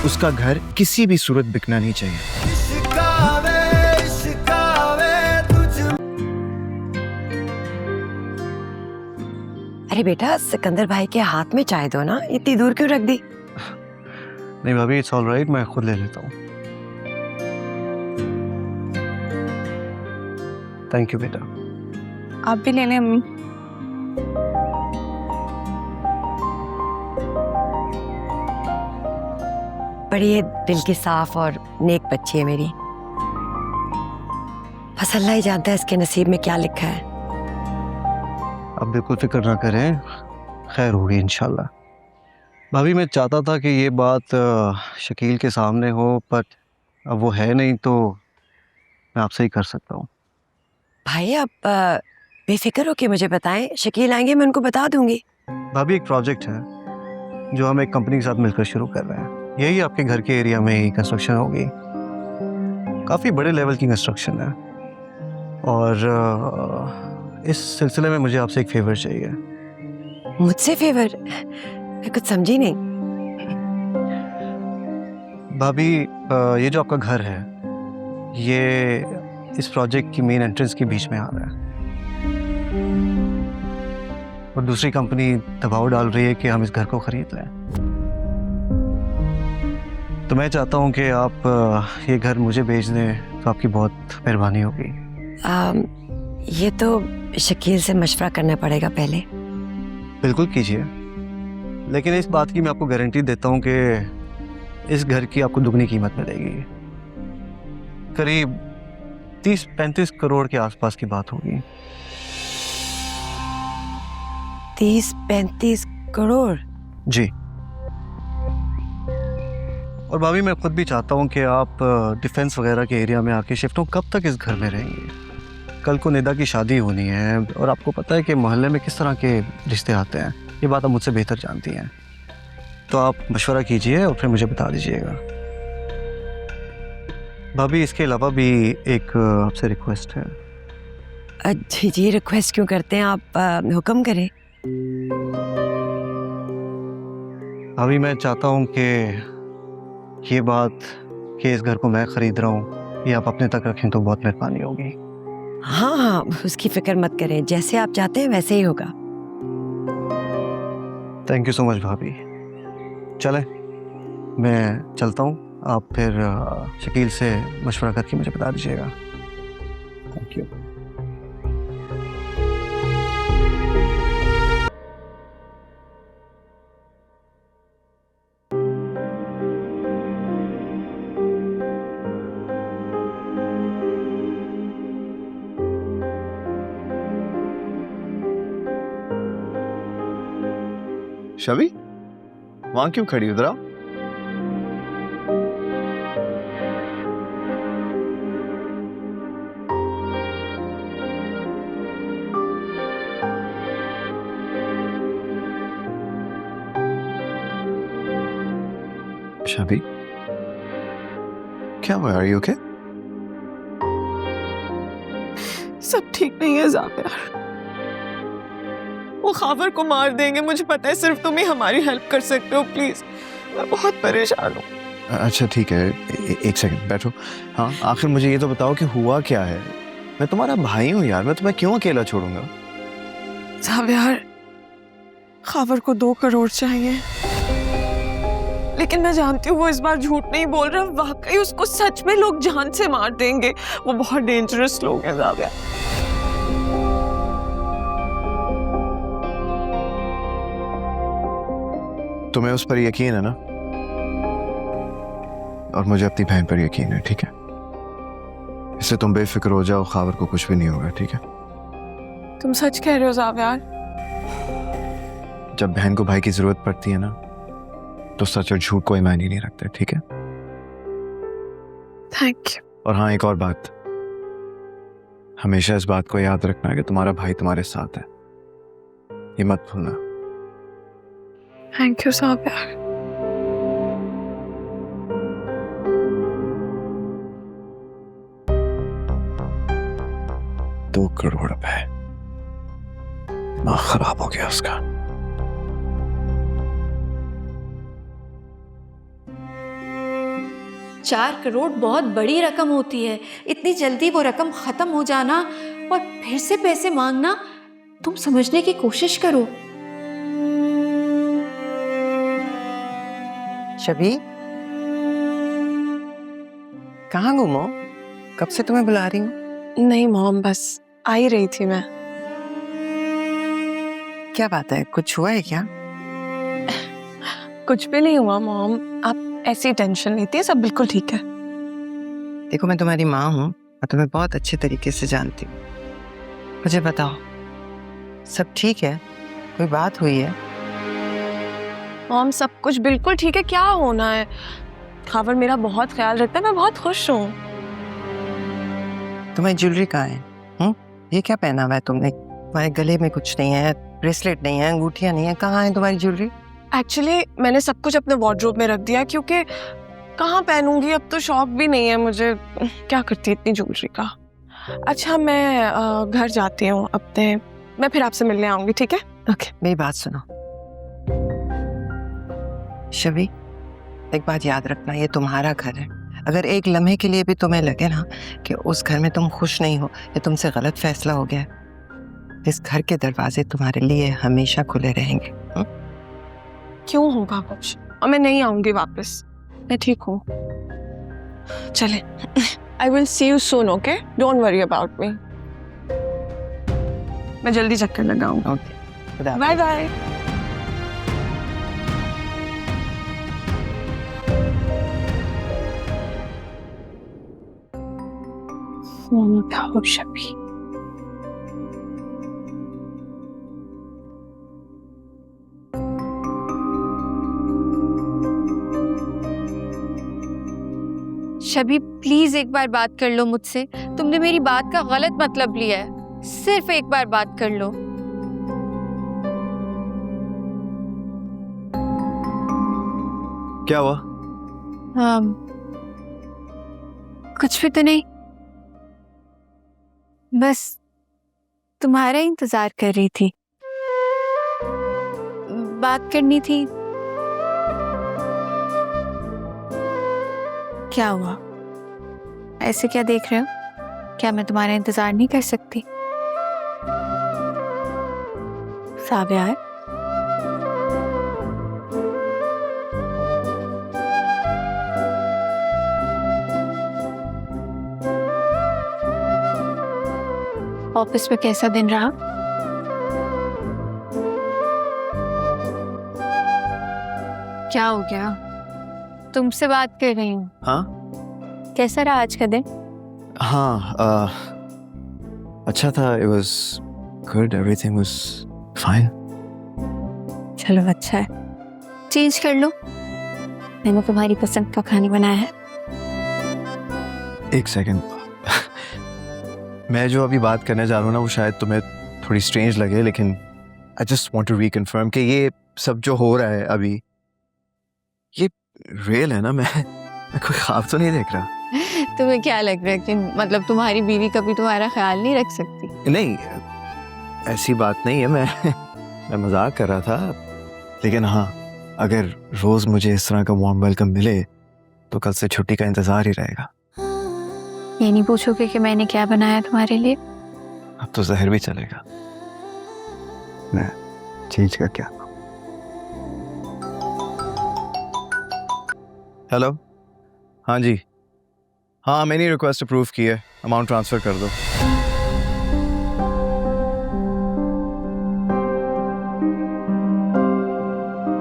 उसका घर किसी भी सूरत बिकना नहीं चाहिए। अरे बेटा, सिकंदर भाई के हाथ में चाय दो ना, इतनी दूर क्यों रख दी? नहीं भाभी, इट्स ऑल राइट, मैं खुद ले लेता हूँ। थैंक यू बेटा। आप भी ले लें अम्मी। बड़ी दिल की साफ और नेक बच्ची है मेरी। बस अल्लाह ही जानता है इसके नसीब में क्या लिखा है। आप बिल्कुल फिक्र ना करें, खैर होगी इंशाल्लाह। भाभी मैं चाहता था कि ये बात शकील के सामने हो, पर अब वो है नहीं तो मैं आपसे ही कर सकता हूँ। भाई आप बेफिक्र होके मुझे बताएं, शकील आएंगे मैं उनको बता दूंगी। भाभी एक प्रोजेक्ट है जो हम एक कंपनी के साथ मिलकर शुरू कर रहे हैं। यही आपके घर के एरिया में ही कंस्ट्रक्शन होगी, काफ़ी बड़े लेवल की कंस्ट्रक्शन है। और इस सिलसिले में मुझे आपसे एक फेवर चाहिए। मुझसे फेवर? मैं कुछ समझी नहीं। भाभी ये जो आपका घर है, ये इस प्रोजेक्ट की मेन एंट्रेंस के बीच में आ रहा है, और दूसरी कंपनी दबाव डाल रही है कि हम इस घर को खरीद लें। तो मैं चाहता हूँ कि आप ये घर मुझे बेच दें, तो आपकी बहुत मेहरबानी होगी। ये तो शकील से मशवरा करना पड़ेगा पहले। बिल्कुल कीजिए, लेकिन इस बात की मैं आपको गारंटी देता हूँ कि इस घर की आपको दुगनी कीमत मिलेगी। करीब 30-35 करोड़ के आसपास की बात होगी। 30-35 करोड़? जी। और भाभी मैं खुद भी चाहता हूँ कि आप डिफेंस वगैरह के एरिया में आके शिफ्ट हो। कब तक इस घर में रहेंगे? कल को निदा की शादी होनी है, और आपको पता है कि मोहल्ले में किस तरह के रिश्ते आते हैं। ये बात आप मुझसे बेहतर जानती हैं, तो आप मशवरा कीजिए और फिर मुझे बता दीजिएगा। भाभी इसके अलावा भी एक आपसे रिक्वेस्ट है। जी जी, रिक्वेस्ट क्यों करते हैं आप? हुक्म करें। भाभी मैं चाहता हूँ कि ये बात कि इस घर को मैं खरीद रहा हूँ, ये आप अपने तक रखें तो बहुत मेहरबानी होगी। हाँ हाँ, उसकी फिक्र मत करें, जैसे आप चाहते हैं वैसे ही होगा। थैंक यू सो मच भाभी। चलें, मैं चलता हूँ, आप फिर शकील से मशवरा करके मुझे बता दीजिएगा। Thank you. शबी, वहां क्यों खड़ी? उधर आओ। शबी, क्या हुआ? Are you okay? सब ठीक नहीं है ज़ाबिया। वो खावर को मार देंगे, मुझे पता है। सिर्फ तुम ही हमारी हेल्प कर सकते हो, प्लीज। मैं बहुत परेशान हूँ। अच्छा ठीक है, एक सेकंड बैठो। हाँ, आखिर मुझे ये तो बताओ कि हुआ क्या है? मैं तुम्हारा भाई हूँ यार, मैं तुम्हें क्यों अकेला छोड़ूंगा? ज़ाबिया, खावर को 2 करोड़ चाहिए, लेकिन मैं जानती हूँ वो इस बार झूठ नहीं बोल रहा। वाकई उसको सच में लोग जान से मार देंगे। वो बहुत डेंजरस लोग हैं ज़ाबिया। तुम्हें उस पर यकीन है ना? और मुझे अपनी बहन पर यकीन है, ठीक है? इससे तुम बेफिक्र हो जाओ, खावर को कुछ भी नहीं होगा, ठीक है? तुम सच कह रहे हो ज़ाबिया? जब बहन को भाई की जरूरत पड़ती है ना, तो सच और झूठ कोई मायने नहीं रखते, ठीक है? Thank you. और हाँ, एक और बात, हमेशा इस बात को याद रखना कि तुम्हारा भाई तुम्हारे साथ है, ये मत भूलना। Thank you ज़ाबिया। 2 करोड़ रुपए, दिमाग खराब हो गया उसका। 4 करोड़ बहुत बड़ी रकम होती है। इतनी जल्दी वो रकम खत्म हो जाना और फिर से पैसे मांगना, तुम समझने की कोशिश करो। शबी, कहाँ गुम हो? कब से तुम्हें बुला रही हूँ। नहीं मॉम, बस आ ही रही थी मैं। क्या बात है, कुछ हुआ है क्या? कुछ भी नहीं हुआ मॉम, आप ऐसी टेंशन लेती है, सब बिल्कुल ठीक है। देखो, मैं तुम्हारी माँ हूँ और तुम्हें बहुत अच्छे तरीके से जानती हूँ। मुझे बताओ, सब ठीक है? कोई बात हुई है? मॉम सब कुछ बिल्कुल ठीक है, क्या होना है? खावर मेरा बहुत ख्याल रखता है, मैं बहुत खुश हूँ। तुम्हारी ज्वेलरी कहाँ है? ये क्या पहना हुआ है तुमने? तुम्हारे गले में कुछ नहीं है, ब्रेसलेट नहीं है, अंगूठियाँ नहीं है, कहाँ है तुम्हारी ज्वेलरी? एक्चुअली मैंने सब कुछ अपने वार्डरोब में रख दिया, क्योंकि कहाँ पहनूंगी, अब तो शौक भी नहीं है मुझे, क्या करती इतनी ज्वेलरी का। अच्छा, मैं घर जाती हूँ अपने, मैं फिर आपसे मिलने आऊंगी, ठीक है? ओके। मेरी बात सुनो शबी, एक बात याद रखना, ये तुम्हारा घर है। अगर एक लम्हे के लिए भी तुम्हें लगे ना कि उस घर में तुम खुश नहीं हो या तुमसे गलत फैसला हो गया, इस घर के दरवाजे तुम्हारे लिए हमेशा खुले रहेंगे। क्यों होगा कुछ, और मैं नहीं आऊंगी वापस, मैं ठीक हूँ। चले, I will see you soon, okay? Don't worry about me. मैं जल्दी चक्कर लगाऊंगा। Okay, bye bye. फोन उठाओ शबी। शबी प्लीज एक बार बात कर लो मुझसे। तुमने मेरी बात का गलत मतलब लिया है, सिर्फ एक बार बात कर लो। क्या हुआ? कुछ भी तो नहीं, बस तुम्हारा इंतजार कर रही थी, बात करनी थी। क्या हुआ, ऐसे क्या देख रहे हो? क्या मैं तुम्हारा इंतजार नहीं कर सकती? साबिया, ऑफिस में कैसा दिन रहा? क्या हो गया? तुमसे बात कर रही हूँ। हाँ कैसा रहा आज का दिन? हाँ, अच्छा था। It was good, everything was fine. चलो अच्छा है, चेंज कर लो, मैंने तुम्हारी पसंद का खाना बनाया है। एक सेकंड, मैं जो अभी बात करने जा रहा हूँ ना, वो शायद तुम्हें थोड़ी स्ट्रेंज लगे, लेकिन I just want to reconfirm कि ये सब जो हो रहा है अभी, ये रियल है ना? मैं कोई ख्वाब तो नहीं देख रहा? तुम्हें क्या लग रहा है कि मतलब तुम्हारी बीवी कभी तुम्हारा ख्याल नहीं रख सकती? नहीं, ऐसी बात नहीं है, मैं मजाक कर रहा था। लेकिन हाँ, अगर रोज मुझे इस तरह का वार्म वेलकम मिले तो कल से छुट्टी का इंतजार ही रहेगा। ये नहीं पूछोगे कि मैंने क्या बनाया तुम्हारे लिए? अब तो जहर भी चलेगा। मैं चीज का क्या? हेलो, हाँ जी, हाँ मैंने रिक्वेस्ट अप्रूव की है, अमाउंट ट्रांसफर कर दो।